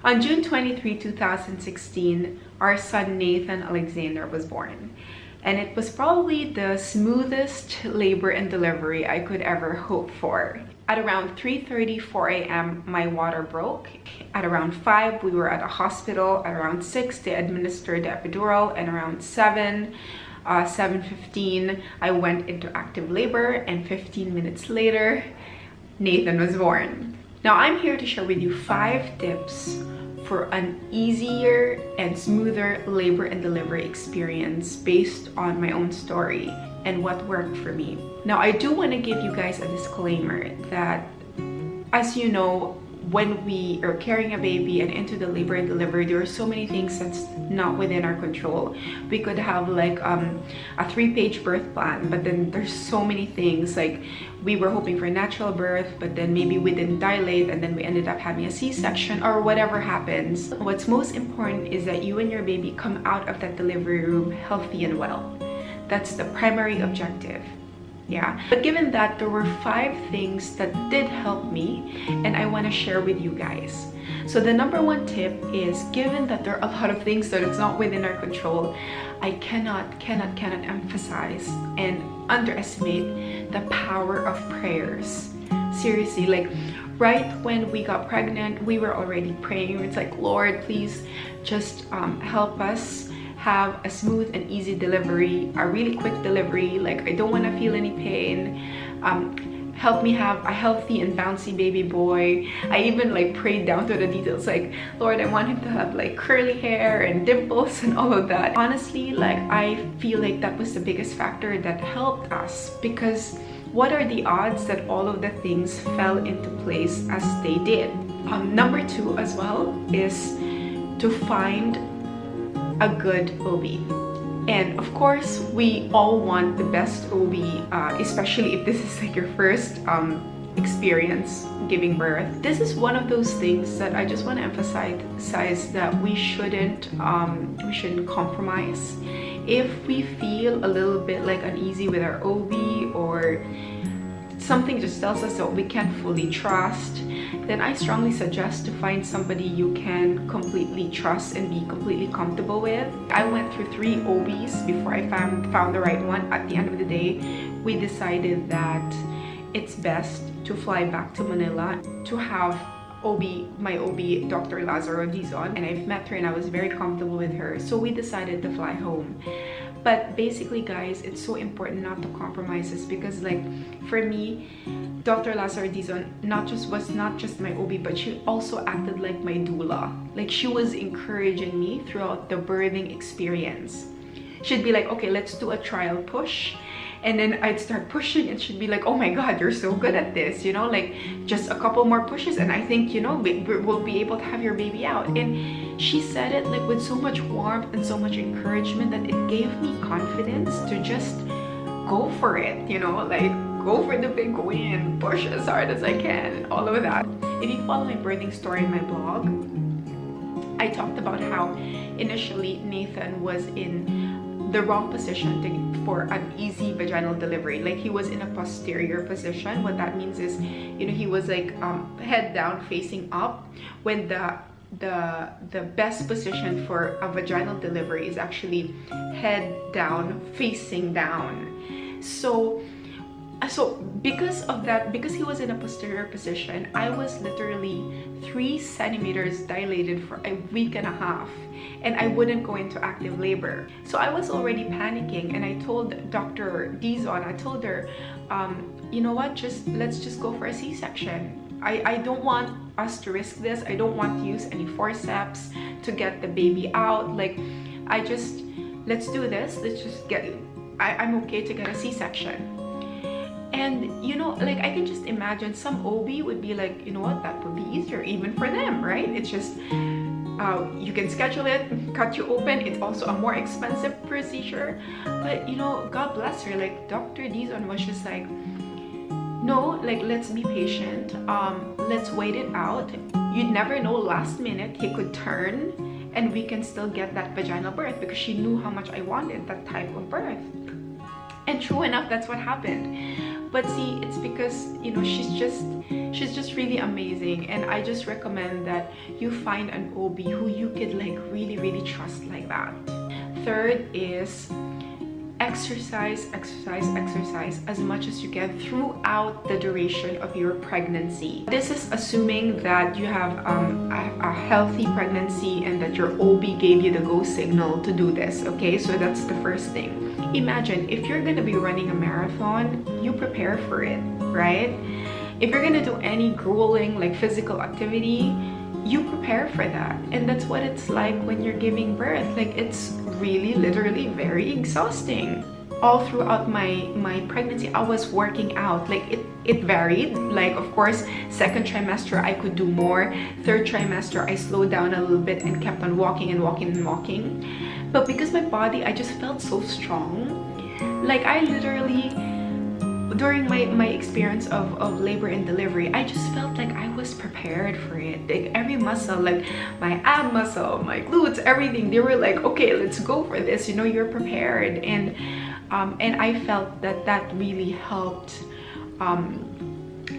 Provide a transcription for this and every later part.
On June 23, 2016, our son Nathan Alexander was born. And it was probably the smoothest labor and delivery I could ever hope for. At around 3:34 a.m., my water broke. At around 5, we were at a hospital. At around 6, they administered the epidural. And around 7:15, I went into active labor. And 15 minutes later, Nathan was born. Now, I'm here to share with you 5 tips for an easier and smoother labor and delivery experience based on my own story and what worked for me. Now, I do want to give you guys a disclaimer that, as you know, when we are carrying a baby and into the labor and delivery, there are so many things that's not within our control. We could have like a 3-page birth plan, but then there's so many things, like we were hoping for natural birth, but then maybe we didn't dilate and then we ended up having a C-section or whatever happens. What's most important is that you and your baby come out of that delivery room healthy and well. That's the primary objective. Yeah, but given that, there were 5 things that did help me and I want to share with you guys. So the number 1 tip is, given that there are a lot of things that it's not within our control, I cannot emphasize and underestimate the power of prayers. Seriously, like right when we got pregnant, we were already praying. It's like, Lord, please just help us have a smooth and easy delivery, a really quick delivery. Like, I don't want to feel any pain. Help me have a healthy and bouncy baby boy. I even like prayed down to the details, like, Lord, I want him to have like curly hair and dimples and all of that. Honestly, like, I feel like that was the biggest factor that helped us, because what are the odds that all of the things fell into place as they did? Number 2 as well is to find a good OB. And of course, we all want the best OB, especially if this is like your first experience giving birth. This is one of those things that I just want to emphasize that we shouldn't compromise. If we feel a little bit like uneasy with our OB, or something just tells us that we can't fully trust, then I strongly suggest to find somebody you can completely trust and be completely comfortable with. I went through 3 OBs before I found the right one. At the end of the day, we decided that it's best to fly back to Manila to have my OB, Dr. Lazaro Dizon, and I've met her and I was very comfortable with her, so we decided to fly home. But basically, guys, it's so important not to compromise this, because like for me, Dr. Lazaro Dizon was not just my OB, but she also acted like my doula. Like, she was encouraging me throughout the birthing experience. She'd be like, okay, let's do a trial push. And then I'd start pushing and she'd be like, oh my God, you're so good at this, you know, like just a couple more pushes and I think, you know, we'll be able to have your baby out. And she said it like with so much warmth and so much encouragement that it gave me confidence to just go for it, you know, like go for the big win, push as hard as I can, and all of that. If you follow my birthing story in my blog, I talked about how initially Nathan was in the wrong position for an easy vaginal delivery. Like, he was in a posterior position. What that means is, you know, he was like head down facing up, when the best position for a vaginal delivery is actually head down facing down. So because of that, because he was in a posterior position, I was literally 3 centimeters dilated for a week and a half, and I wouldn't go into active labor. So I was already panicking, and I told Dr. Dizon, I told her, you know what, let's just go for a C-section. I don't want us to risk this. I don't want to use any forceps to get the baby out. Like, let's do this. Let's just I'm okay to get a C-section. And you know, like, I can just imagine some OB would be like, you know what, that would be easier even for them, right? It's just you can schedule it, cut you open. It's also a more expensive procedure, but you know, God bless her, like Dr. Dizon was just like, no, like, let's be patient, let's wait it out. You'd never know, last minute he could turn and we can still get that vaginal birth, because she knew how much I wanted that type of birth. And true enough, that's what happened. But see, it's because, you know, she's just really amazing, and I just recommend that you find an OB who you could like really trust like that. Third is exercise as much as you can throughout the duration of your pregnancy. This is assuming that you have a healthy pregnancy and that your OB gave you the go signal to do this, okay? So that's the first thing. Imagine if you're gonna be running a marathon, you prepare for it, right? If you're gonna do any grueling like physical activity, you prepare for that. And that's what it's like when you're giving birth. Like, it's really literally very exhausting. All throughout my pregnancy, I was working out. Like, it varied. Like, of course, second trimester I could do more. Third trimester I slowed down a little bit and kept on walking and walking. But because my body, I just felt so strong. Like, I literally, during my experience of labor and delivery, I just felt like I was prepared for it. Like, every muscle, like my ab muscle, my glutes, everything, they were like, okay, let's go for this, you know, you're prepared. And I felt that really helped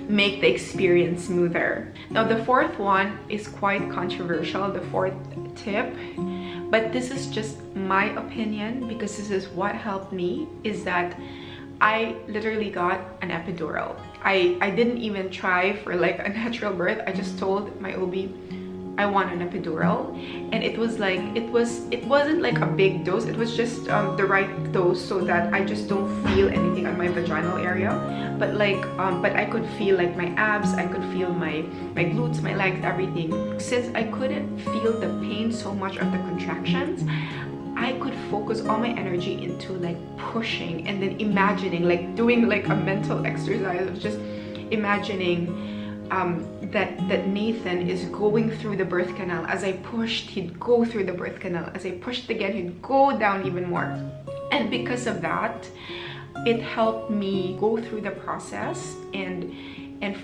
make the experience smoother. Now, the fourth one is quite controversial, the fourth tip, but this is just my opinion because this is what helped me, is that I literally got an epidural. I didn't even try for like a natural birth. I just told my OB I want an epidural, and it was like, it wasn't like a big dose. It was just the right dose so that I just don't feel anything on my vaginal area, but like but I could feel like my abs, I could feel my glutes, my legs, everything. Since I couldn't feel the pain so much of the contractions, I could focus all my energy into like pushing and then imagining, like doing like a mental exercise of just imagining that Nathan is going through the birth canal. As I pushed, he'd go through the birth canal. As I pushed again, he'd go down even more. And because of that, it helped me go through the process and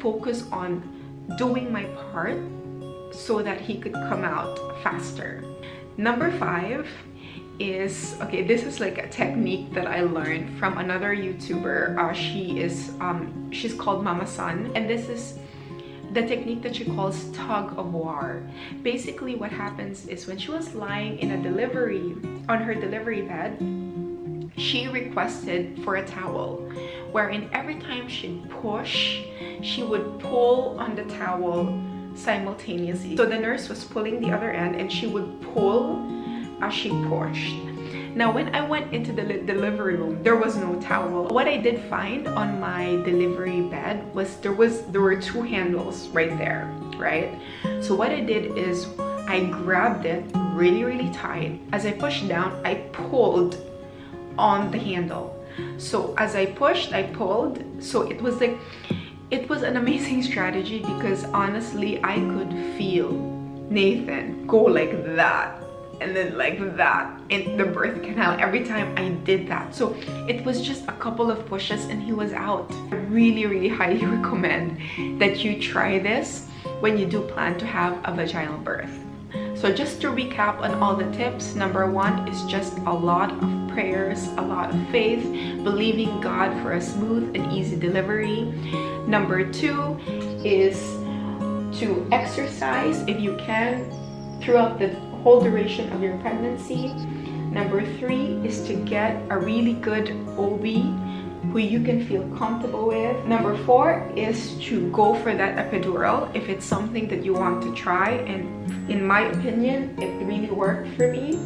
focus on doing my part so that he could come out faster. Number 5 is, okay, this is like a technique that I learned from another YouTuber. She's called Mamasan, and this is the technique that she calls tug of war. Basically, what happens is when she was lying in on her delivery bed, she requested for a towel, wherein every time she'd push, she would pull on the towel simultaneously. So the nurse was pulling the other end and she would pull as she pushed. Now, when I went into the delivery room, there was no towel. What I did find on my delivery bed was there were 2 handles right there, right? So what I did is I grabbed it really tight. As I pushed down, I pulled on the handle. So as I pushed, I pulled. So it was like, it was an amazing strategy because honestly, I could feel Nathan go like that and then like that in the birth canal every time I did that. So it was just a couple of pushes and he was out. I really highly recommend that you try this when you do plan to have a vaginal birth. So just to recap on all the tips, number 1 is just a lot of prayers, a lot of faith, believing God for a smooth and easy delivery. Number 2 is to exercise if you can throughout the whole duration of your pregnancy. Number 3 is to get a really good OB who you can feel comfortable with. Number 4 is to go for that epidural if it's something that you want to try, and in my opinion, it really worked for me.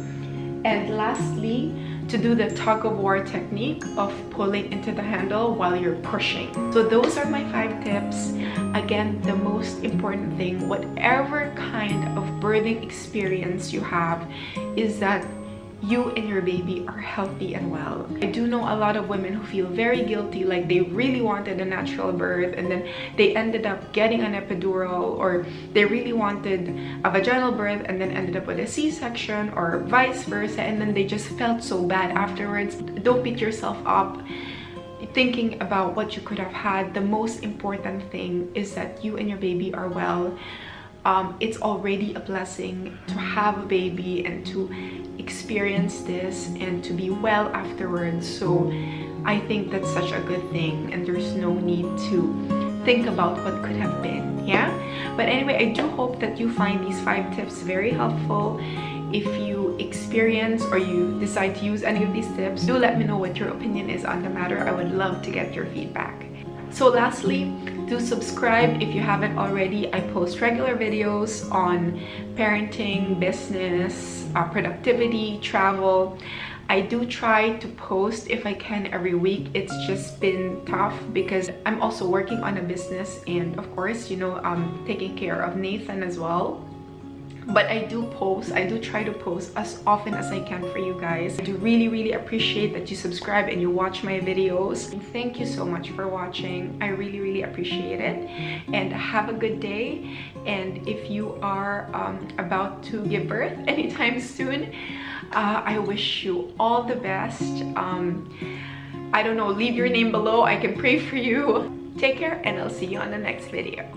And lastly, to do the tug of war technique of pulling into the handle while you're pushing. So those are my 5 tips. Again, the most important thing, whatever kind of birthing experience you have, is that you and your baby are healthy and well. I do know a lot of women who feel very guilty, like they really wanted a natural birth and then they ended up getting an epidural, or they really wanted a vaginal birth and then ended up with a C-section, or vice versa, and then they just felt so bad afterwards. Don't beat yourself up thinking about what you could have had. The most important thing is that you and your baby are well. It's already a blessing to have a baby and to experience this and to be well afterwards. So I think that's such a good thing, and there's no need to think about what could have been. Yeah, but anyway, I do hope that you find these 5 tips very helpful. If you experience or you decide to use any of these tips, do let me know what your opinion is on the matter. I would love to get your feedback. So lastly, do subscribe if you haven't already. I post regular videos on parenting, business, productivity, travel. I do try to post if I can every week. It's just been tough because I'm also working on a business, and of course, you know, I'm taking care of Nathan as well. But I do post, I do try to post as often as I can for you guys. I do really appreciate that you subscribe and you watch my videos. Thank you so much for watching. I really appreciate it, and have a good day. And if you are about to give birth anytime soon, I wish you all the best. I don't know, leave your name below. I can pray for you. Take care, and I'll see you on the next video.